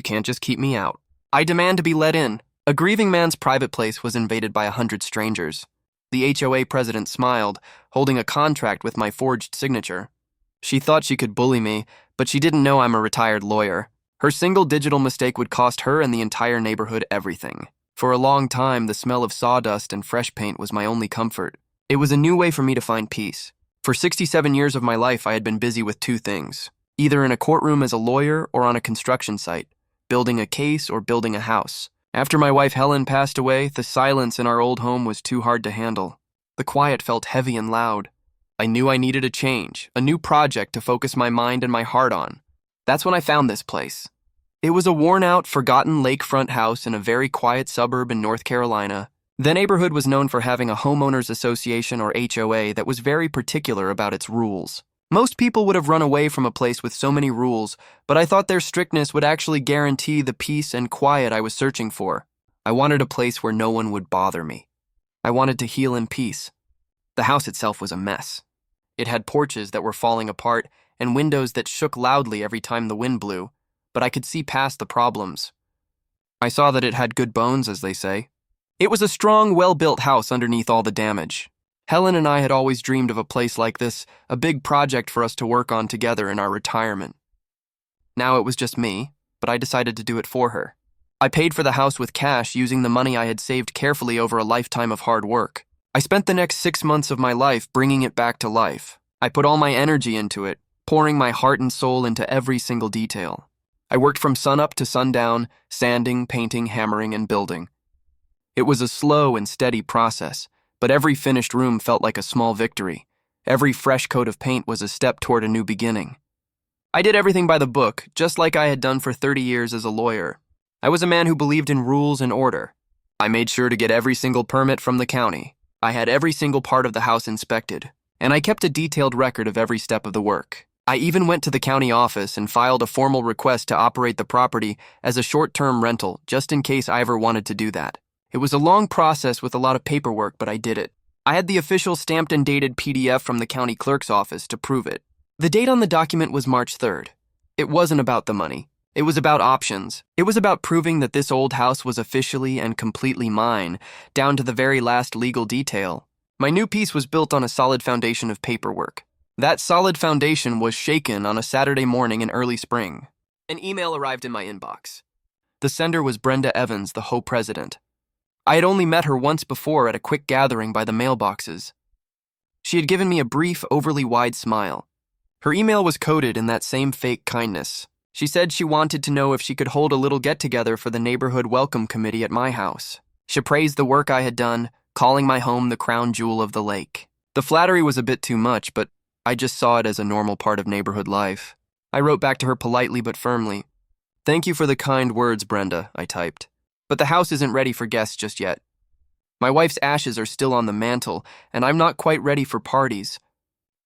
can't just keep me out. I demand to be let in. A grieving man's private place was invaded by 100 strangers. The HOA president smiled, holding a contract with my forged signature. She thought she could bully me, but she didn't know I'm a retired lawyer. Her single digital mistake would cost her and the entire neighborhood everything. For a long time, the smell of sawdust and fresh paint was my only comfort. It was a new way for me to find peace. For 67 years of my life, I had been busy with two things, either in a courtroom as a lawyer or on a construction site, building a case or building a house. After my wife Helen passed away, the silence in our old home was too hard to handle. The quiet felt heavy and loud. I knew I needed a change, a new project to focus my mind and my heart on. That's when I found this place. It was a worn-out, forgotten lakefront house in a very quiet suburb in North Carolina. The neighborhood was known for having a homeowners association or HOA that was very particular about its rules. Most people would have run away from a place with so many rules, but I thought their strictness would actually guarantee the peace and quiet I was searching for. I wanted a place where no one would bother me. I wanted to heal in peace. The house itself was a mess. It had porches that were falling apart and windows that shook loudly every time the wind blew, but I could see past the problems. I saw that it had good bones, as they say. It was a strong, well-built house underneath all the damage. Helen and I had always dreamed of a place like this, a big project for us to work on together in our retirement. Now it was just me, but I decided to do it for her. I paid for the house with cash using the money I had saved carefully over a lifetime of hard work. I spent the next 6 months of my life bringing it back to life. I put all my energy into it, pouring my heart and soul into every single detail. I worked from sunup to sundown, sanding, painting, hammering, and building. It was a slow and steady process, but every finished room felt like a small victory. Every fresh coat of paint was a step toward a new beginning. I did everything by the book, just like I had done for 30 years as a lawyer. I was a man who believed in rules and order. I made sure to get every single permit from the county. I had every single part of the house inspected, and I kept a detailed record of every step of the work. I even went to the county office and filed a formal request to operate the property as a short-term rental, just in case I ever wanted to do that. It was a long process with a lot of paperwork, but I did it. I had the official stamped and dated PDF from the county clerk's office to prove it. The date on the document was March 3rd. It wasn't about the money. It was about options. It was about proving that this old house was officially and completely mine, down to the very last legal detail. My new piece was built on a solid foundation of paperwork. That solid foundation was shaken on a Saturday morning in early spring. An email arrived in my inbox. The sender was Brenda Evans, the HOA president. I had only met her once before at a quick gathering by the mailboxes. She had given me a brief, overly wide smile. Her email was coded in that same fake kindness. She said she wanted to know if she could hold a little get-together for the neighborhood welcome committee at my house. She praised the work I had done, calling my home the crown jewel of the lake. The flattery was a bit too much, but I just saw it as a normal part of neighborhood life. I wrote back to her politely but firmly. "Thank you for the kind words, Brenda," I typed. "But the house isn't ready for guests just yet. My wife's ashes are still on the mantle, and I'm not quite ready for parties."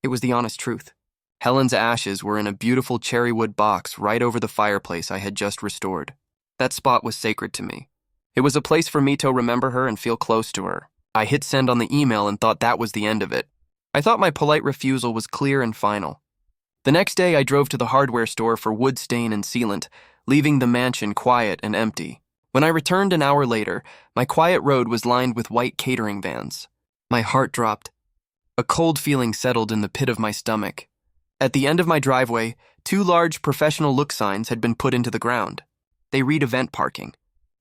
It was the honest truth. Helen's ashes were in a beautiful cherrywood box right over the fireplace I had just restored. That spot was sacred to me. It was a place for me to remember her and feel close to her. I hit send on the email and thought that was the end of it. I thought my polite refusal was clear and final. The next day, I drove to the hardware store for wood stain and sealant, leaving the mansion quiet and empty. When I returned an hour later, my quiet road was lined with white catering vans. My heart dropped. A cold feeling settled in the pit of my stomach. At the end of my driveway, 2 large professional look signs had been put into the ground. They read event parking.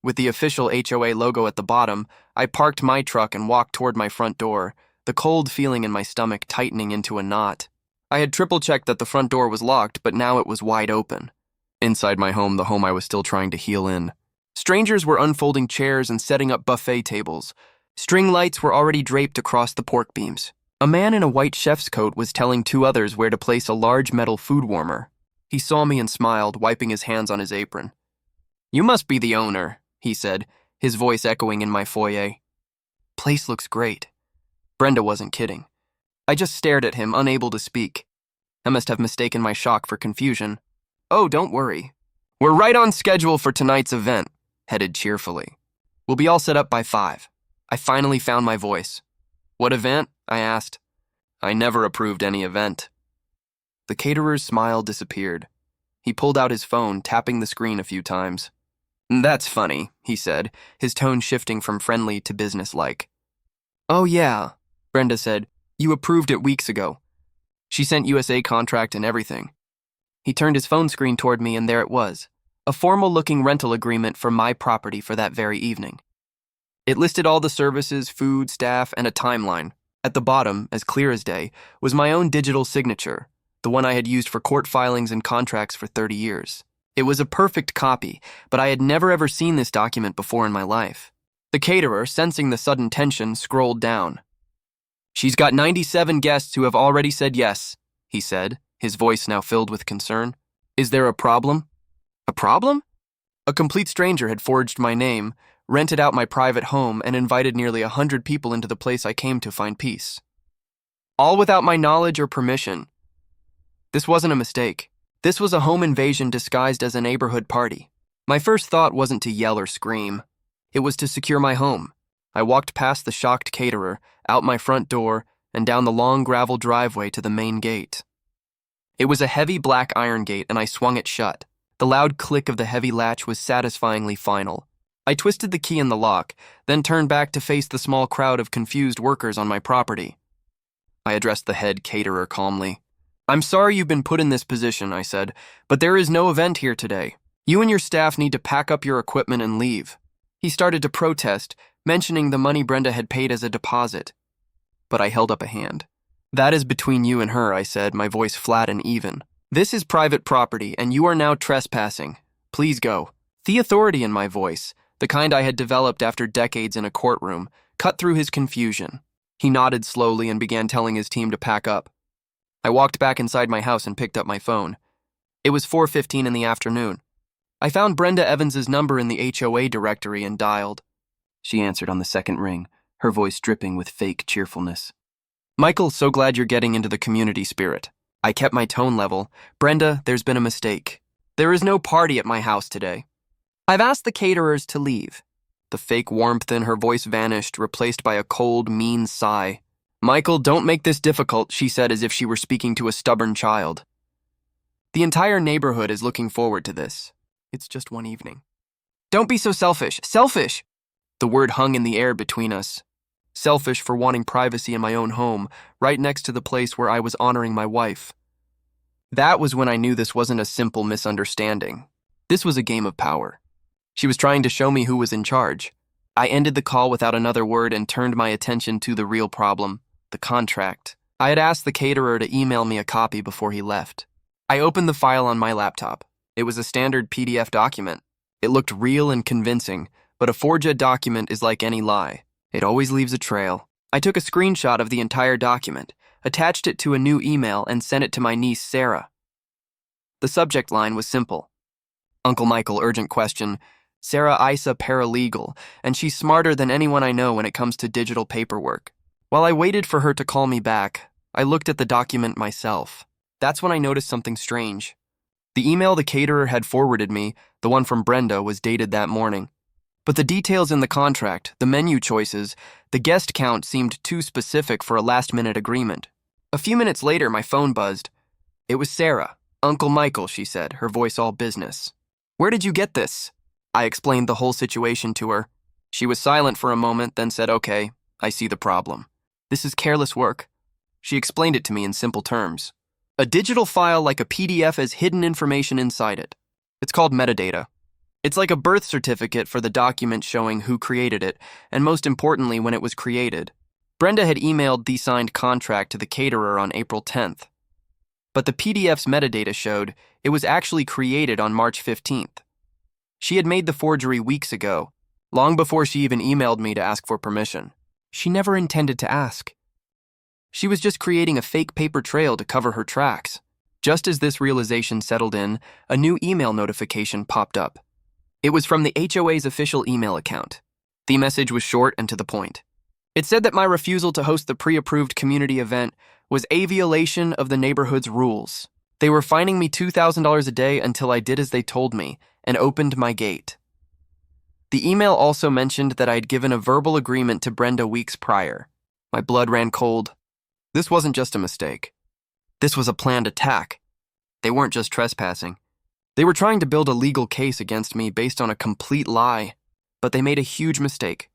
With the official HOA logo at the bottom, I parked my truck and walked toward my front door, the cold feeling in my stomach tightening into a knot. I had triple-checked that the front door was locked, but now it was wide open. Inside my home, the home I was still trying to heal in. Strangers were unfolding chairs and setting up buffet tables. String lights were already draped across the pork beams. A man in a white chef's coat was telling 2 others where to place a large metal food warmer. He saw me and smiled, wiping his hands on his apron. "You must be the owner," he said, his voice echoing in my foyer. "Place looks great." Brenda wasn't kidding. I just stared at him, unable to speak. I must have mistaken my shock for confusion. "Oh, don't worry. We're right on schedule for tonight's event," headed cheerfully. "We'll be all set up by 5. I finally found my voice. "What event?" I asked. "I never approved any event." The caterer's smile disappeared. He pulled out his phone, tapping the screen a few times. "That's funny," he said, his tone shifting from friendly to businesslike. "Oh yeah," Brenda said. "You approved it weeks ago. She sent USA contract and everything." He turned his phone screen toward me, and there it was, a formal-looking rental agreement for my property for that very evening. It listed all the services, food, staff, and a timeline. At the bottom, as clear as day, was my own digital signature, the one I had used for court filings and contracts for 30 years. It was a perfect copy, but I had never ever seen this document before in my life. The caterer, sensing the sudden tension, scrolled down. "She's got 97 guests who have already said yes," he said, his voice now filled with concern. "Is there a problem?" "A problem?" A complete stranger had forged my name, rented out my private home, and invited nearly 100 people into the place I came to find peace. All without my knowledge or permission. This wasn't a mistake. This was a home invasion disguised as a neighborhood party. My first thought wasn't to yell or scream. It was to secure my home. I walked past the shocked caterer, out my front door, and down the long gravel driveway to the main gate. It was a heavy black iron gate, and I swung it shut. The loud click of the heavy latch was satisfyingly final. I twisted the key in the lock, then turned back to face the small crowd of confused workers on my property. I addressed the head caterer calmly. "I'm sorry you've been put in this position," I said, "but there is no event here today. You and your staff need to pack up your equipment and leave." He started to protest, mentioning the money Brenda had paid as a deposit. But I held up a hand. "That is between you and her," I said, my voice flat and even. "This is private property, and you are now trespassing. Please go." The authority in my voice, the kind I had developed after decades in a courtroom, cut through his confusion. He nodded slowly and began telling his team to pack up. I walked back inside my house and picked up my phone. It was 4:15 in the afternoon. I found Brenda Evans's number in the HOA directory and dialed. She answered on the second ring, her voice dripping with fake cheerfulness. "Michael, so glad you're getting into the community spirit." I kept my tone level. "Brenda, there's been a mistake. There is no party at my house today. I've asked the caterers to leave." The fake warmth in her voice vanished, replaced by a cold, mean sigh. "Michael, don't make this difficult," she said as if she were speaking to a stubborn child. "The entire neighborhood is looking forward to this. It's just one evening." "Don't be so selfish. Selfish!" The word hung in the air between us. Selfish for wanting privacy in my own home, right next to the place where I was honoring my wife. That was when I knew this wasn't a simple misunderstanding. This was a game of power. She was trying to show me who was in charge. I ended the call without another word and turned my attention to the real problem, the contract. I had asked the caterer to email me a copy before he left. I opened the file on my laptop. It was a standard PDF document. It looked real and convincing, but a forged document is like any lie. It always leaves a trail. I took a screenshot of the entire document, attached it to a new email, and sent it to my niece, Sarah. The subject line was simple. "Uncle Michael, urgent question. Sarah Isa paralegal, and she's smarter than anyone I know when it comes to digital paperwork." While I waited for her to call me back, I looked at the document myself. That's when I noticed something strange. The email the caterer had forwarded me, the one from Brenda, was dated that morning. But the details in the contract, the menu choices, the guest count seemed too specific for a last-minute agreement. A few minutes later, my phone buzzed. It was Sarah. "Uncle Michael," she said, her voice all business. "Where did you get this?" I explained the whole situation to her. She was silent for a moment, then said, "Okay, I see the problem. This is careless work." She explained it to me in simple terms. A digital file like a PDF has hidden information inside it. It's called metadata. It's like a birth certificate for the document showing who created it, and most importantly, when it was created. Brenda had emailed the signed contract to the caterer on April 10th. But the PDF's metadata showed it was actually created on March 15th. She had made the forgery weeks ago, long before she even emailed me to ask for permission. She never intended to ask. She was just creating a fake paper trail to cover her tracks. Just as this realization settled in, a new email notification popped up. It was from the HOA's official email account. The message was short and to the point. It said that my refusal to host the pre-approved community event was a violation of the neighborhood's rules. They were fining me $2,000 a day until I did as they told me and opened my gate. The email also mentioned that I had given a verbal agreement to Brenda weeks prior. My blood ran cold. This wasn't just a mistake. This was a planned attack. They weren't just trespassing. They were trying to build a legal case against me based on a complete lie, but they made a huge mistake.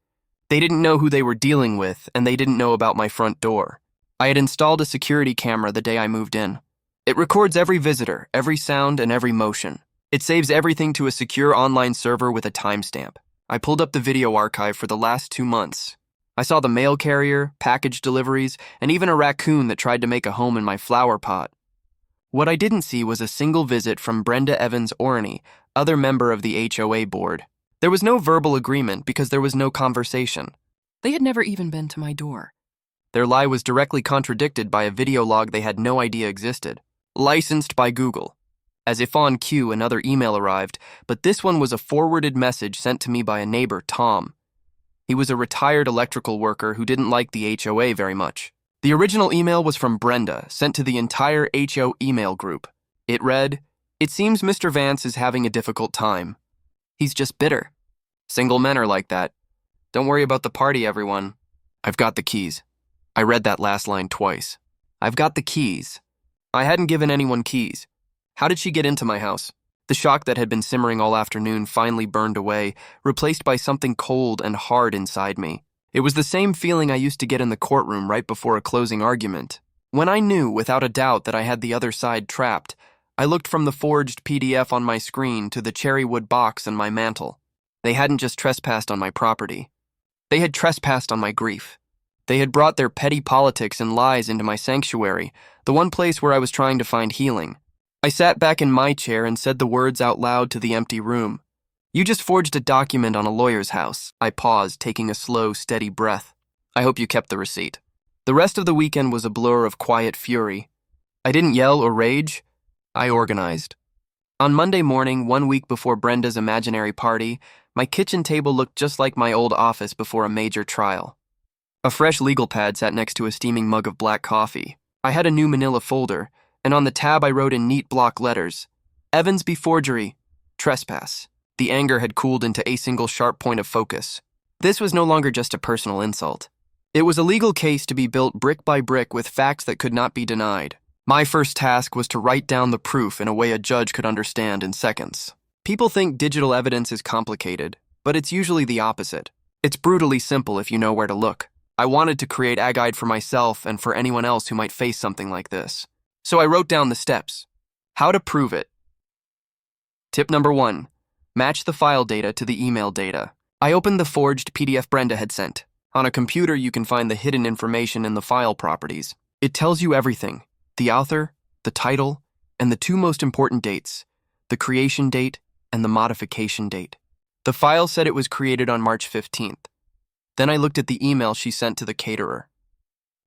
They didn't know who they were dealing with, and they didn't know about my front door. I had installed a security camera the day I moved in. It records every visitor, every sound, and every motion. It saves everything to a secure online server with a timestamp. I pulled up the video archive for the last 2 months. I saw the mail carrier, package deliveries, and even a raccoon that tried to make a home in my flower pot. What I didn't see was a single visit from Brenda Evans-Orney, other member of the HOA board. There was no verbal agreement because there was no conversation. They had never even been to my door. Their lie was directly contradicted by a video log they had no idea existed, licensed by Google. As if on cue, another email arrived, but this one was a forwarded message sent to me by a neighbor, Tom. He was a retired electrical worker who didn't like the HOA very much. The original email was from Brenda, sent to the entire HO email group. It read, "It seems Mr. Vance is having a difficult time. He's just bitter. Single men are like that. Don't worry about the party, everyone. I've got the keys." I read that last line twice. I've got the keys. I hadn't given anyone keys. How did she get into my house? The shock that had been simmering all afternoon finally burned away, replaced by something cold and hard inside me. It was the same feeling I used to get in the courtroom right before a closing argument. When I knew, without a doubt, that I had the other side trapped, I looked from the forged PDF on my screen to the cherrywood box on my mantel. They hadn't just trespassed on my property. They had trespassed on my grief. They had brought their petty politics and lies into my sanctuary, the one place where I was trying to find healing. I sat back in my chair and said the words out loud to the empty room. "You just forged a document on a lawyer's house." I paused, taking a slow, steady breath. "I hope you kept the receipt." The rest of the weekend was a blur of quiet fury. I didn't yell or rage. I organized. On Monday morning, 1 week before Brenda's imaginary party, my kitchen table looked just like my old office before a major trial. A fresh legal pad sat next to a steaming mug of black coffee. I had a new manila folder, and on the tab I wrote in neat block letters, "Evansby forgery, trespass." The anger had cooled into a single sharp point of focus. This was no longer just a personal insult. It was a legal case to be built brick by brick with facts that could not be denied. My first task was to write down the proof in a way a judge could understand in seconds. People think digital evidence is complicated, but it's usually the opposite. It's brutally simple if you know where to look. I wanted to create a guide for myself and for anyone else who might face something like this. So I wrote down the steps. How to prove it. Tip number 1. Match the file data to the email data. I opened the forged PDF Brenda had sent. On a computer, you can find the hidden information in the file properties. It tells you everything: the author, the title, and the 2 most important dates, the creation date and the modification date. The file said it was created on March 15th. Then I looked at the email she sent to the caterer.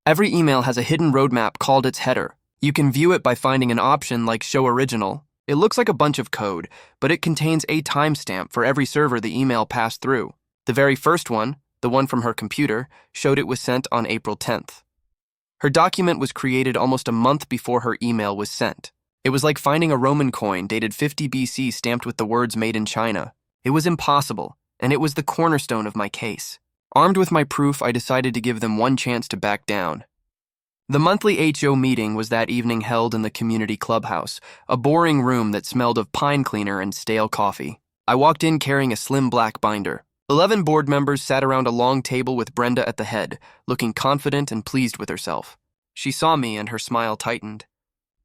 Every email has a hidden roadmap called its header. You can view it by finding an option like Show Original. It looks like a bunch of code, but it contains a timestamp for every server the email passed through. The very first one, the one from her computer, showed it was sent on April 10th. Her document was created almost a month before her email was sent. It was like finding a Roman coin dated 50 BC stamped with the words "Made in China." It was impossible, and it was the cornerstone of my case. Armed with my proof, I decided to give them one chance to back down. The monthly HO meeting was that evening held in the community clubhouse, a boring room that smelled of pine cleaner and stale coffee. I walked in carrying a slim black binder. 11 board members sat around a long table with Brenda at the head, looking confident and pleased with herself. She saw me and her smile tightened.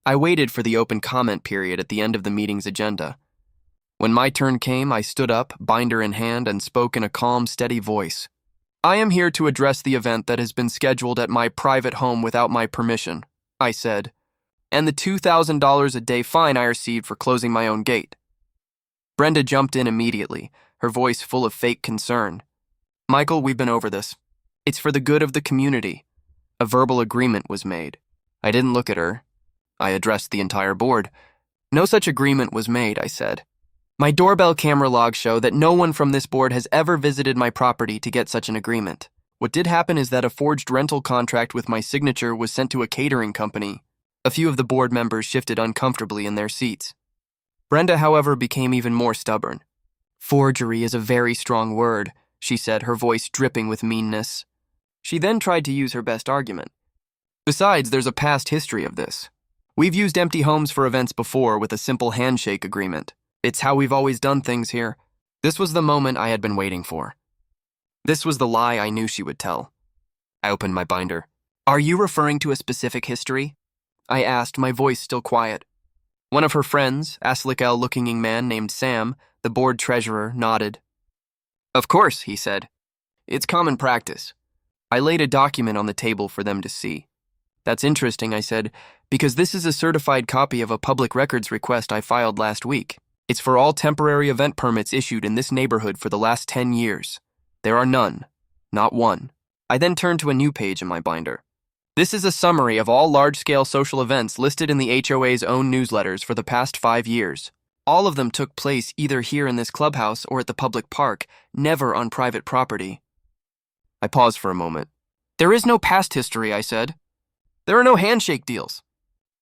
I waited for the open comment period at the end of the meeting's agenda. When my turn came, I stood up, binder in hand, and spoke in a calm, steady voice. "I am here to address the event that has been scheduled at my private home without my permission," I said, "and the $2,000 a day fine I received for closing my own gate." Brenda jumped in immediately, her voice full of fake concern. "Michael, we've been over this. It's for the good of the community." A verbal agreement was made. I didn't look at her. I addressed the entire board. "No such agreement was made," I said. "My doorbell camera logs show that no one from this board has ever visited my property to get such an agreement. What did happen is that a forged rental contract with my signature was sent to a catering company." A few of the board members shifted uncomfortably in their seats. Brenda, however, became even more stubborn. "Forgery is a very strong word," she said, her voice dripping with meanness. She then tried to use her best argument. "Besides, there's a past history of this. We've used empty homes for events before with a simple handshake agreement. It's how we've always done things here. This was the moment I had been waiting for. This was the lie I knew she would tell. I opened my binder. Are you referring to a specific history? I asked, my voice still quiet. One of her friends, Aslikel-looking man named Sam, the board treasurer, nodded. Of course, he said. It's common practice. I laid a document on the table for them to see. That's interesting, I said, because this is a certified copy of a public records request I filed last week. It's for all temporary event permits issued in this neighborhood for the last 10 years. There are none. Not one. I then turned to a new page in my binder. This is a summary of all large-scale social events listed in the HOA's own newsletters for the past 5 years. All of them took place either here in this clubhouse or at the public park, never on private property. I paused for a moment. There is no past history, I said. There are no handshake deals.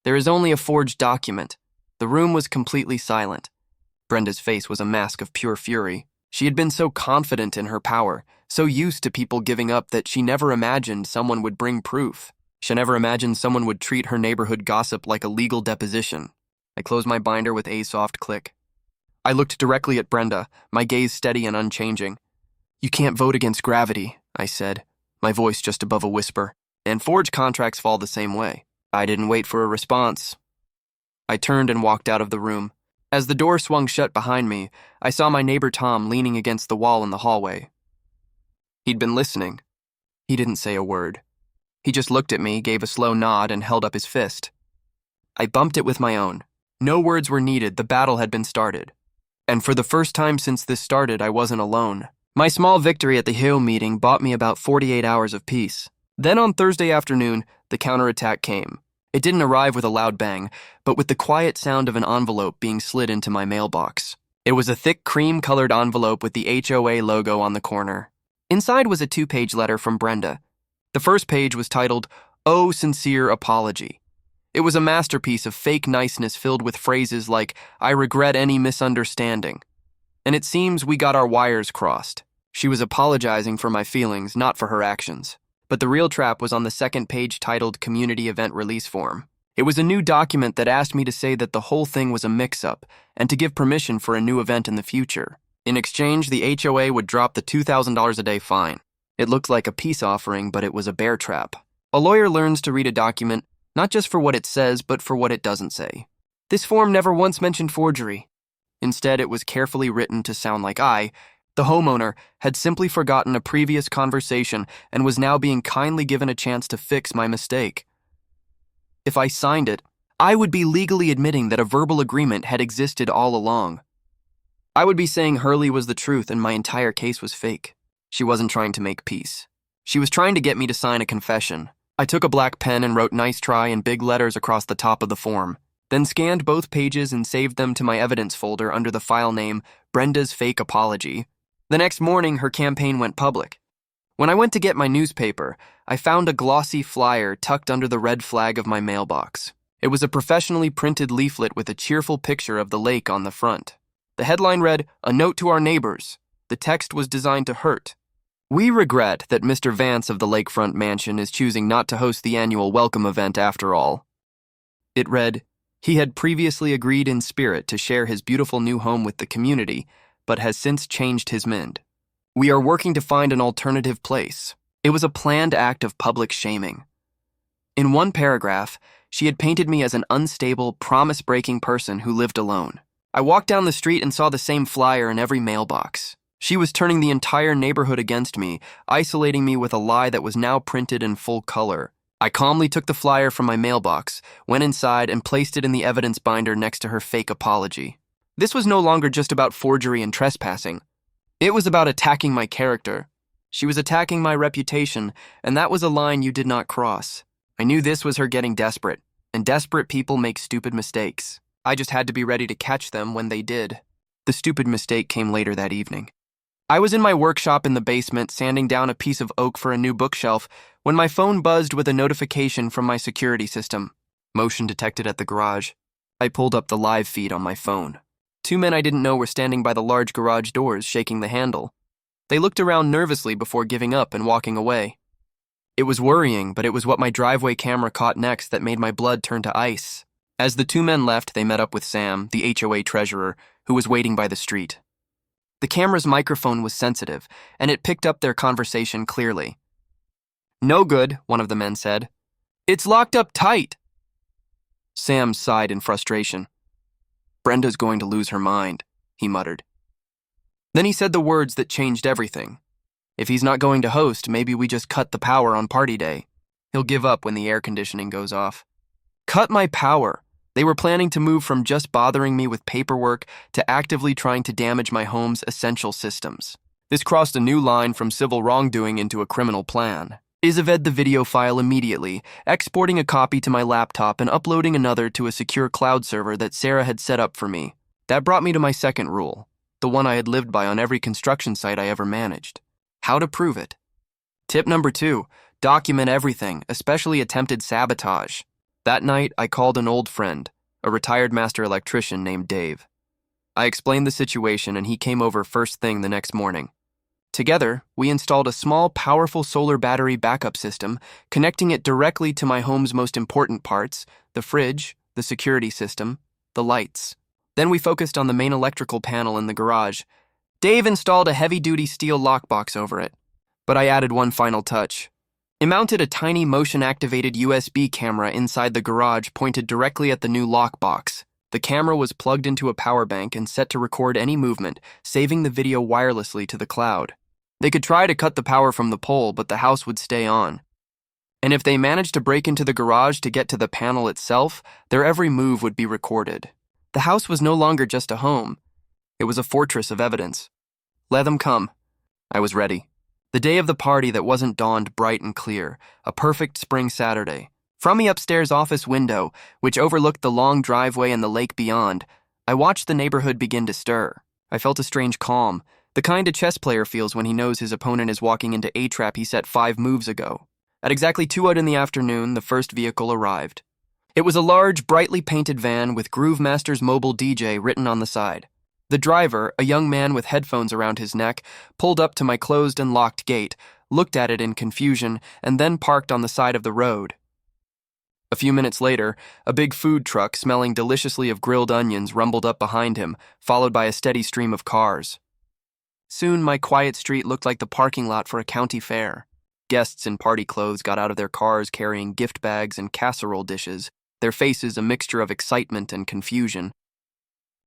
There is only a forged document. The room was completely silent. Brenda's face was a mask of pure fury. She had been so confident in her power, so used to people giving up that she never imagined someone would bring proof. She never imagined someone would treat her neighborhood gossip like a legal deposition. I closed my binder with a soft click. I looked directly at Brenda, my gaze steady and unchanging. You can't vote against gravity, I said, my voice just above a whisper, and forged contracts fall the same way. I didn't wait for a response. I turned and walked out of the room. As the door swung shut behind me, I saw my neighbor Tom leaning against the wall in the hallway. He'd been listening. He didn't say a word. He just looked at me, gave a slow nod, and held up his fist. I bumped it with my own. No words were needed, the battle had been started. And for the first time since this started, I wasn't alone. My small victory at the HOA meeting bought me about 48 hours of peace. Then on Thursday afternoon, the counterattack came. It didn't arrive with a loud bang, but with the quiet sound of an envelope being slid into my mailbox. It was a thick cream-colored envelope with the HOA logo on the corner. Inside was a 2-page letter from Brenda. The first page was titled, "Oh, Sincere Apology." It was a masterpiece of fake niceness filled with phrases like, "I regret any misunderstanding." And it seems we got our wires crossed. She was apologizing for my feelings, not for her actions. But the real trap was on the second page titled Community Event Release Form. It was a new document that asked me to say that the whole thing was a mix-up and to give permission for a new event in the future. In exchange, the HOA would drop the $2,000 a day fine. It looked like a peace offering, but it was a bear trap. A lawyer learns to read a document, not just for what it says, but for what it doesn't say. This form never once mentioned forgery. Instead, it was carefully written to sound like I, the homeowner, had simply forgotten a previous conversation and was now being kindly given a chance to fix my mistake. If I signed it, I would be legally admitting that a verbal agreement had existed all along. I would be saying Hurley was the truth and my entire case was fake. She wasn't trying to make peace. She was trying to get me to sign a confession. I took a black pen and wrote "nice try" in big letters across the top of the form, then scanned both pages and saved them to my evidence folder under the file name Brenda's Fake Apology. The next morning, her campaign went public. When I went to get my newspaper, I found a glossy flyer tucked under the red flag of my mailbox. It was a professionally printed leaflet with a cheerful picture of the lake on the front. The headline read, "A note to our neighbors." The text was designed to hurt. "We regret that Mr. Vance of the lakefront mansion is choosing not to host the annual welcome event after all." It read, "He had previously agreed in spirit to share his beautiful new home with the community, but has since changed his mind. We are working to find an alternative place." It was a planned act of public shaming. In one paragraph, she had painted me as an unstable, promise-breaking person who lived alone. I walked down the street and saw the same flyer in every mailbox. She was turning the entire neighborhood against me, isolating me with a lie that was now printed in full color. I calmly took the flyer from my mailbox, went inside, and placed it in the evidence binder next to her fake apology. This was no longer just about forgery and trespassing. It was about attacking my character. She was attacking my reputation, and that was a line you did not cross. I knew this was her getting desperate, and desperate people make stupid mistakes. I just had to be ready to catch them when they did. The stupid mistake came later that evening. I was in my workshop in the basement, sanding down a piece of oak for a new bookshelf, when my phone buzzed with a notification from my security system. Motion detected at the garage. I pulled up the live feed on my phone. 2 men I didn't know were standing by the large garage doors, shaking the handle. They looked around nervously before giving up and walking away. It was worrying, but it was what my driveway camera caught next that made my blood turn to ice. As the 2 men left, they met up with Sam, the HOA treasurer, who was waiting by the street. The camera's microphone was sensitive, and it picked up their conversation clearly. "No good," one of the men said. "It's locked up tight." Sam sighed in frustration. "Brenda's going to lose her mind," he muttered. Then he said the words that changed everything. "If he's not going to host, maybe we just cut the power on party day. He'll give up when the air conditioning goes off." Cut my power. They were planning to move from just bothering me with paperwork to actively trying to damage my home's essential systems. This crossed a new line from civil wrongdoing into a criminal plan. Isaved the video file immediately, exporting a copy to my laptop and uploading another to a secure cloud server that Sarah had set up for me. That brought me to my second rule, the one I had lived by on every construction site I ever managed. How to prove it. Tip number 2, document everything, especially attempted sabotage. That night, I called an old friend, a retired master electrician named Dave. I explained the situation and he came over first thing the next morning. Together, we installed a small, powerful solar battery backup system, connecting it directly to my home's most important parts, the fridge, the security system, the lights. Then we focused on the main electrical panel in the garage. Dave installed a heavy-duty steel lockbox over it. But I added one final touch. He mounted a tiny motion-activated USB camera inside the garage pointed directly at the new lockbox. The camera was plugged into a power bank and set to record any movement, saving the video wirelessly to the cloud. They could try to cut the power from the pole, but the house would stay on. And if they managed to break into the garage to get to the panel itself, their every move would be recorded. The house was no longer just a home. It was a fortress of evidence. Let them come. I was ready. The day of the party that wasn't dawned bright and clear, a perfect spring Saturday. From the upstairs office window, which overlooked the long driveway and the lake beyond, I watched the neighborhood begin to stir. I felt a strange calm, the kind a chess player feels when he knows his opponent is walking into a trap he set 5 moves ago. At exactly 2 in the afternoon, the first vehicle arrived. It was a large, brightly painted van with Groove Master's Mobile DJ written on the side. The driver, a young man with headphones around his neck, pulled up to my closed and locked gate, looked at it in confusion, and then parked on the side of the road. A few minutes later, a big food truck smelling deliciously of grilled onions rumbled up behind him, followed by a steady stream of cars. Soon, my quiet street looked like the parking lot for a county fair. Guests in party clothes got out of their cars carrying gift bags and casserole dishes, their faces a mixture of excitement and confusion.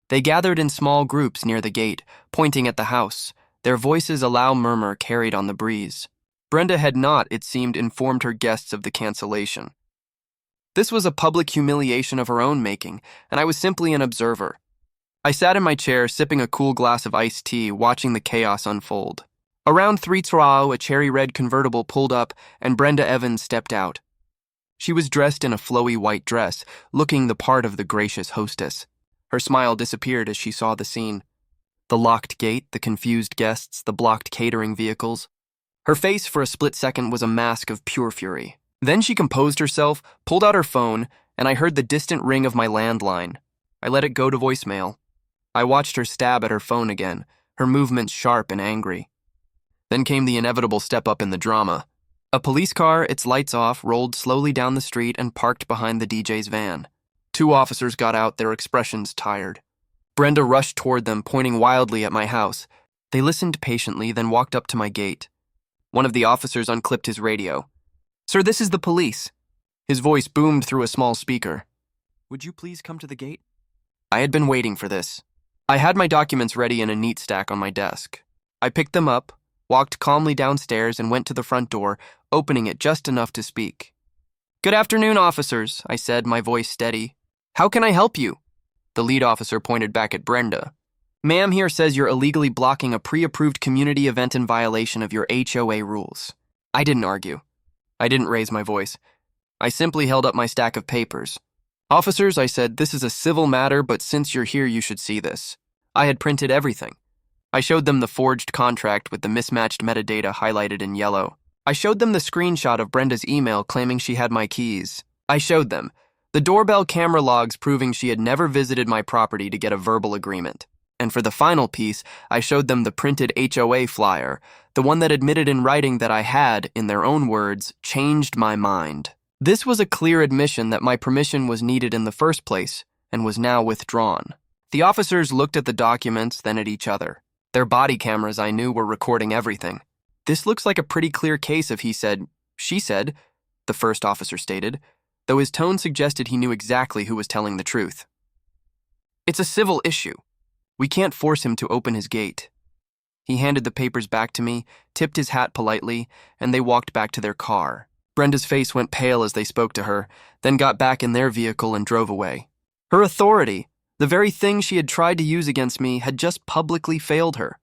They gathered in small groups near the gate, pointing at the house, their voices a loud murmur carried on the breeze. Brenda had not, it seemed, informed her guests of the cancellation. This was a public humiliation of her own making, and I was simply an observer. I sat in my chair, sipping a cool glass of iced tea, watching the chaos unfold. Around 3:00, a cherry-red convertible pulled up, and Brenda Evans stepped out. She was dressed in a flowy white dress, looking the part of the gracious hostess. Her smile disappeared as she saw the scene. The locked gate, the confused guests, the blocked catering vehicles. Her face for a split second was a mask of pure fury. Then she composed herself, pulled out her phone, and I heard the distant ring of my landline. I let it go to voicemail. I watched her stab at her phone again, her movements sharp and angry. Then came the inevitable step up in the drama. A police car, its lights off, rolled slowly down the street and parked behind the DJ's van. 2 officers got out, their expressions tired. Brenda rushed toward them, pointing wildly at my house. They listened patiently, then walked up to my gate. One of the officers unclipped his radio. "Sir, this is the police." His voice boomed through a small speaker. "Would you please come to the gate?" I had been waiting for this. I had my documents ready in a neat stack on my desk. I picked them up, walked calmly downstairs, and went to the front door, opening it just enough to speak. "Good afternoon, officers," I said, my voice steady. "How can I help you?" The lead officer pointed back at Brenda. "Ma'am here says you're illegally blocking a pre-approved community event in violation of your HOA rules." I didn't argue. I didn't raise my voice. I simply held up my stack of papers. "Officers," I said, "this is a civil matter, but since you're here, you should see this." I had printed everything. I showed them the forged contract with the mismatched metadata highlighted in yellow. I showed them the screenshot of Brenda's email claiming she had my keys. I showed them the doorbell camera logs proving she had never visited my property to get a verbal agreement. And for the final piece, I showed them the printed HOA flyer, the one that admitted in writing that I had, in their own words, changed my mind. This was a clear admission that my permission was needed in the first place and was now withdrawn. The officers looked at the documents, then at each other. Their body cameras, I knew, were recording everything. "This looks like a pretty clear case of he said, she said," the first officer stated, though his tone suggested he knew exactly who was telling the truth. "It's a civil issue. We can't force him to open his gate." He handed the papers back to me, tipped his hat politely, and they walked back to their car. Brenda's face went pale as they spoke to her, then got back in their vehicle and drove away. Her authority, the very thing she had tried to use against me, had just publicly failed her.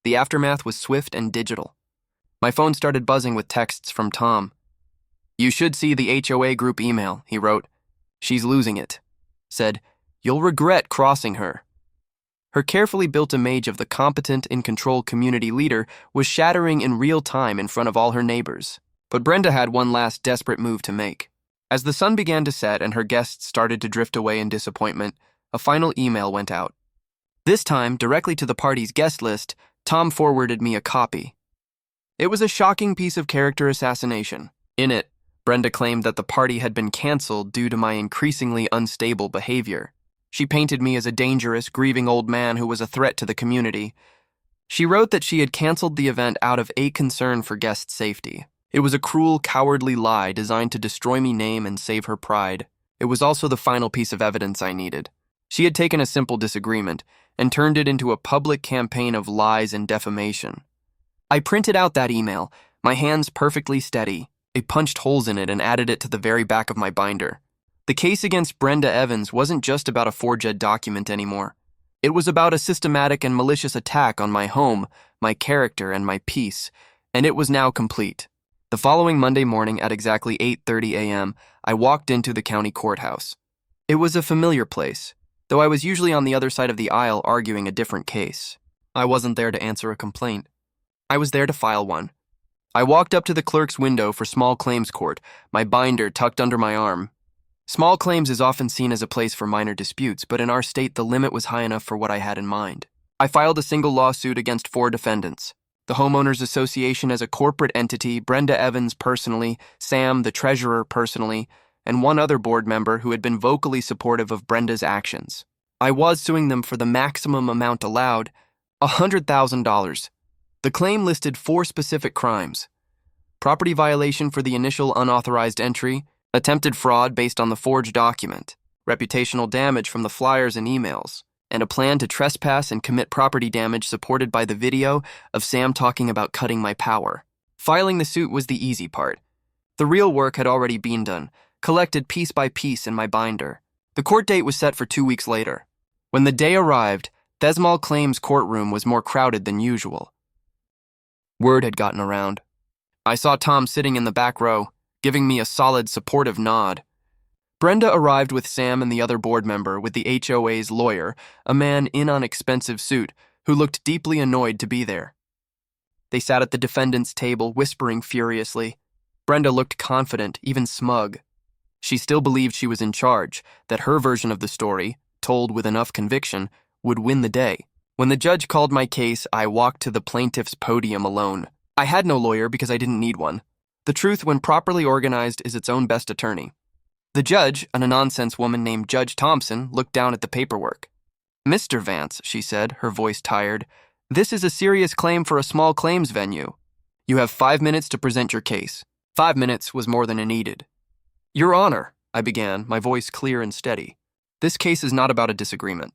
The aftermath was swift and digital. My phone started buzzing with texts from Tom. "You should see the HOA group email," he wrote. "She's losing it." Said, "You'll regret crossing her." Her carefully built image of the competent, in-control community leader was shattering in real time in front of all her neighbors. But Brenda had one last desperate move to make. As the sun began to set and her guests started to drift away in disappointment, a final email went out. This time, directly to the party's guest list, Tom forwarded me a copy. It was a shocking piece of character assassination. In it, Brenda claimed that the party had been canceled due to my increasingly unstable behavior. She painted me as a dangerous, grieving old man who was a threat to the community. She wrote that she had canceled the event out of a concern for guest safety. It was a cruel, cowardly lie designed to destroy me name and save her pride. It was also the final piece of evidence I needed. She had taken a simple disagreement and turned it into a public campaign of lies and defamation. I printed out that email, my hands perfectly steady. I punched holes in it and added it to the very back of my binder. The case against Brenda Evans wasn't just about a forged document anymore. It was about a systematic and malicious attack on my home, my character, and my peace, and it was now complete. The following Monday morning at exactly 8:30 a.m., I walked into the county courthouse. It was a familiar place, though I was usually on the other side of the aisle arguing a different case. I wasn't there to answer a complaint. I was there to file one. I walked up to the clerk's window for small claims court, my binder tucked under my arm. Small claims is often seen as a place for minor disputes, but in our state the limit was high enough for what I had in mind. I filed a single lawsuit against 4 defendants. The Homeowners Association as a corporate entity, Brenda Evans personally, Sam, the treasurer, personally, and one other board member who had been vocally supportive of Brenda's actions. I was suing them for the maximum amount allowed, $100,000. The claim listed 4 specific crimes: property violation for the initial unauthorized entry, attempted fraud based on the forged document, reputational damage from the flyers and emails, and a plan to trespass and commit property damage supported by the video of Sam talking about cutting my power. Filing the suit was the easy part. The real work had already been done, collected piece by piece in my binder. The court date was set for 2 weeks later. When the day arrived, Thesmal Claims' courtroom was more crowded than usual. Word had gotten around. I saw Tom sitting in the back row, giving me a solid, supportive nod. Brenda arrived with Sam and the other board member with the HOA's lawyer, a man in an expensive suit, who looked deeply annoyed to be there. They sat at the defendant's table, whispering furiously. Brenda looked confident, even smug. She still believed she was in charge, that her version of the story, told with enough conviction, would win the day. When the judge called my case, I walked to the plaintiff's podium alone. I had no lawyer because I didn't need one. The truth, when properly organized, is its own best attorney. The judge, a no-nonsense woman named Judge Thompson, looked down at the paperwork. "Mr. Vance," she said, her voice tired, "this is a serious claim for a small claims venue. You have 5 minutes to present your case." 5 minutes was more than I needed. "Your Honor," I began, my voice clear and steady, "this case is not about a disagreement.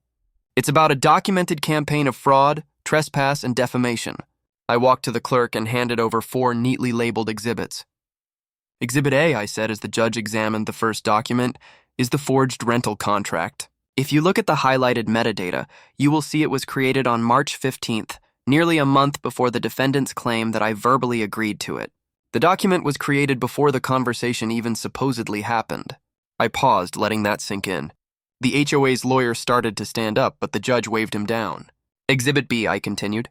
It's about a documented campaign of fraud, trespass, and defamation." I walked to the clerk and handed over 4 neatly labeled exhibits. "Exhibit A," I said as the judge examined the first document, "is the forged rental contract. If you look at the highlighted metadata, you will see it was created on March 15th, nearly a month before the defendant's claim that I verbally agreed to it. The document was created before the conversation even supposedly happened." I paused, letting that sink in. The HOA's lawyer started to stand up, but the judge waved him down. "Exhibit B," I continued,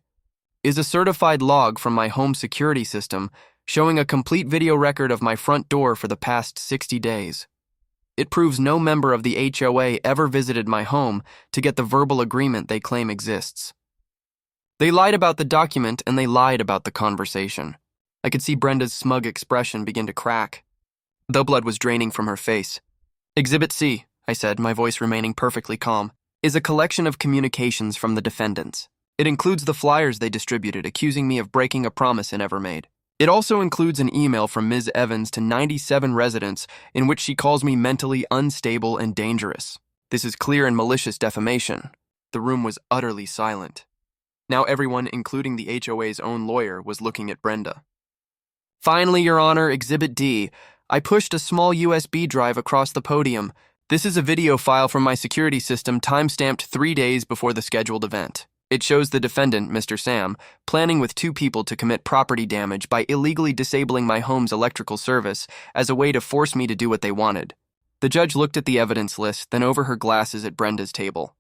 "is a certified log from my home security system showing a complete video record of my front door for the past 60 days. It proves no member of the HOA ever visited my home to get the verbal agreement they claim exists. They lied about the document and they lied about the conversation." I could see Brenda's smug expression begin to crack. The blood was draining from her face. "Exhibit C," I said, my voice remaining perfectly calm, is a collection of communications from the defendants. It includes the flyers they distributed accusing me of breaking a promise I never made. It also includes an email from Ms. Evans to 97 residents in which she calls me mentally unstable and dangerous. This is clear and malicious defamation. The room was utterly silent. Now everyone, including the HOA's own lawyer, was looking at Brenda. Finally, Your Honor, Exhibit D. I pushed a small USB drive across the podium. This is a video file from my security system time-stamped 3 days before the scheduled event. It shows the defendant, Mr. Sam, planning with 2 people to commit property damage by illegally disabling my home's electrical service as a way to force me to do what they wanted. The judge looked at the evidence list, then over her glasses at Brenda's table.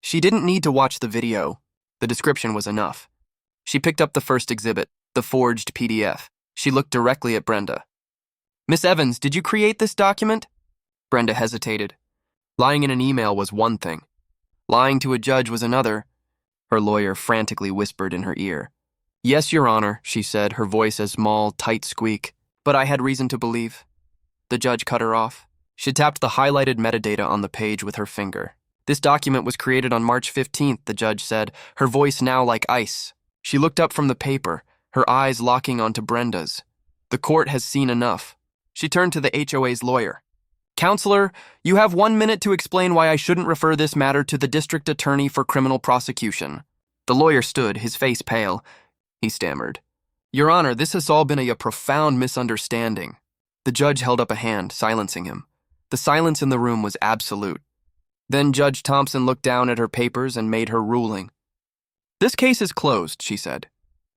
She didn't need to watch the video. The description was enough. She picked up the first exhibit, the forged PDF. She looked directly at Brenda. Miss Evans, did you create this document? Brenda hesitated. Lying in an email was one thing. Lying to a judge was another. Her lawyer frantically whispered in her ear. Yes, Your Honor, she said, her voice a small, tight squeak. But I had reason to believe. The judge cut her off. She tapped the highlighted metadata on the page with her finger. This document was created on March 15th, the judge said, her voice now like ice. She looked up from the paper, her eyes locking onto Brenda's. The court has seen enough. She turned to the HOA's lawyer. Counselor, you have 1 minute to explain why I shouldn't refer this matter to the district attorney for criminal prosecution. The lawyer stood, his face pale. He stammered. Your Honor, this has all been a profound misunderstanding. The judge held up a hand, silencing him. The silence in the room was absolute. Then Judge Thompson looked down at her papers and made her ruling. This case is closed, she said.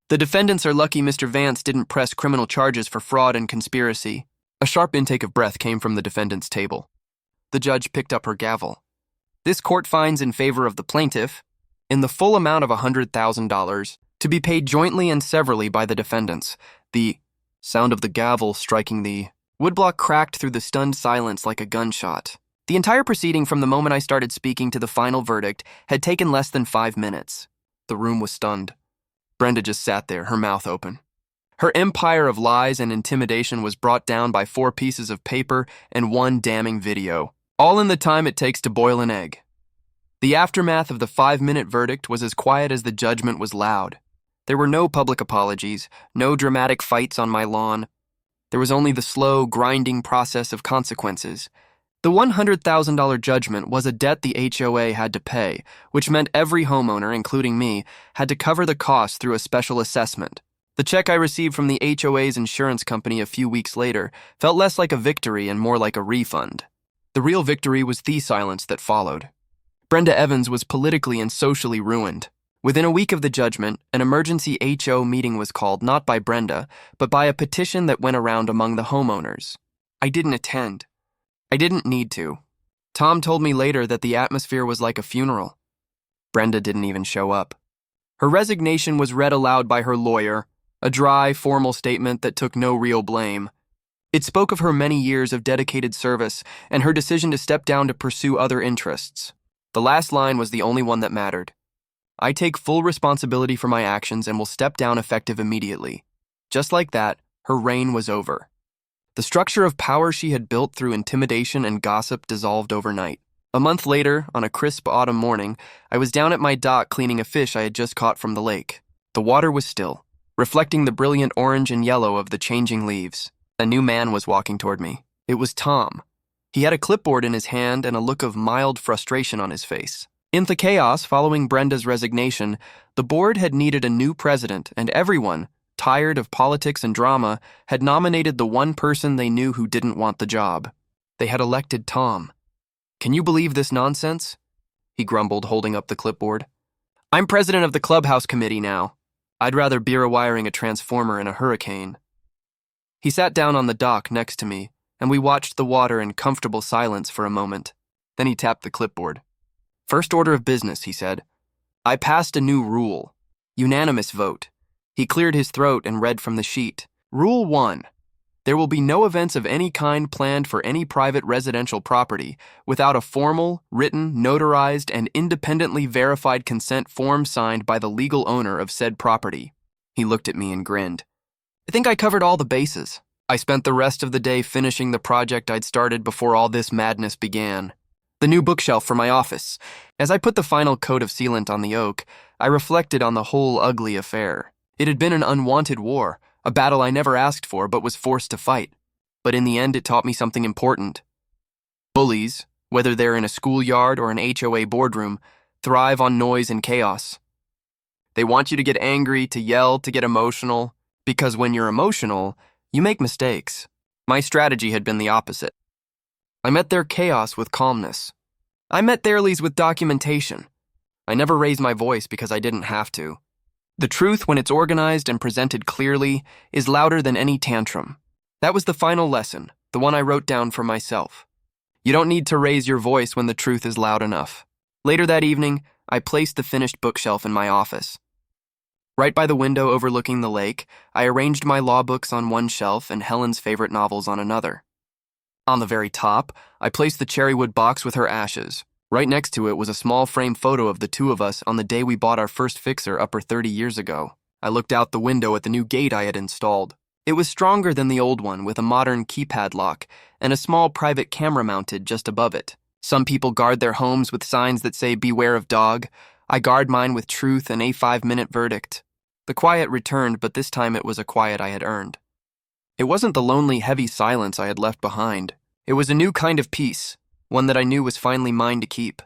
The defendants are lucky Mr. Vance didn't press criminal charges for fraud and conspiracy. A sharp intake of breath came from the defendant's table. The judge picked up her gavel. This court finds in favor of the plaintiff, in the full amount of $100,000, to be paid jointly and severally by the defendants. The sound of the gavel striking the woodblock cracked through the stunned silence like a gunshot. The entire proceeding from the moment I started speaking to the final verdict had taken less than 5 minutes. The room was stunned. Brenda just sat there, her mouth open. Her empire of lies and intimidation was brought down by 4 pieces of paper and 1 damning video, all in the time it takes to boil an egg. The aftermath of the 5-minute verdict was as quiet as the judgment was loud. There were no public apologies, no dramatic fights on my lawn. There was only the slow, grinding process of consequences. The $100,000 judgment was a debt the HOA had to pay, which meant every homeowner, including me, had to cover the cost through a special assessment. The check I received from the HOA's insurance company a few weeks later felt less like a victory and more like a refund. The real victory was the silence that followed. Brenda Evans was politically and socially ruined. Within a week of the judgment, an emergency HO meeting was called not by Brenda, but by a petition that went around among the homeowners. I didn't attend. I didn't need to. Tom told me later that the atmosphere was like a funeral. Brenda didn't even show up. Her resignation was read aloud by her lawyer, a dry, formal statement that took no real blame. It spoke of her many years of dedicated service and her decision to step down to pursue other interests. The last line was the only one that mattered. I take full responsibility for my actions and will step down effective immediately. Just like that, her reign was over. The structure of power she had built through intimidation and gossip dissolved overnight. A month later, on a crisp autumn morning, I was down at my dock cleaning a fish I had just caught from the lake. The water was still, reflecting the brilliant orange and yellow of the changing leaves. A new man was walking toward me. It was Tom. He had a clipboard in his hand and a look of mild frustration on his face. In the chaos following Brenda's resignation, the board had needed a new president, and everyone, tired of politics and drama, had nominated the one person they knew who didn't want the job. They had elected Tom. Can you believe this nonsense? He grumbled, holding up the clipboard. I'm president of the clubhouse committee now. I'd rather be wiring a transformer in a hurricane. He sat down on the dock next to me, and we watched the water in comfortable silence for a moment. Then he tapped the clipboard. First order of business, he said. I passed a new rule. Unanimous vote. He cleared his throat and read from the sheet. Rule 1. There will be no events of any kind planned for any private residential property without a formal, written, notarized, and independently verified consent form signed by the legal owner of said property. He looked at me and grinned. I think I covered all the bases. I spent the rest of the day finishing the project I'd started before all this madness began. The new bookshelf for my office. As I put the final coat of sealant on the oak, I reflected on the whole ugly affair. It had been an unwanted war, a battle I never asked for but was forced to fight. But in the end, it taught me something important. Bullies, whether they're in a schoolyard or an HOA boardroom, thrive on noise and chaos. They want you to get angry, to yell, to get emotional, because when you're emotional, you make mistakes. My strategy had been the opposite. I met their chaos with calmness. I met theirlies with documentation. I never raised my voice because I didn't have to. The truth, when it's organized and presented clearly, is louder than any tantrum. That was the final lesson, the one I wrote down for myself. You don't need to raise your voice when the truth is loud enough. Later that evening, I placed the finished bookshelf in my office. Right by the window overlooking the lake, I arranged my law books on one shelf and Helen's favorite novels on another. On the very top, I placed the cherrywood box with her ashes. Right next to it was a small frame photo of the two of us on the day we bought our first fixer upper 30 years ago. I looked out the window at the new gate I had installed. It was stronger than the old one, with a modern keypad lock and a small private camera mounted just above it. Some people guard their homes with signs that say, "Beware of dog." I guard mine with truth and a 5-minute verdict. The quiet returned, but this time it was a quiet I had earned. It wasn't the lonely, heavy silence I had left behind. It was a new kind of peace, one that I knew was finally mine to keep.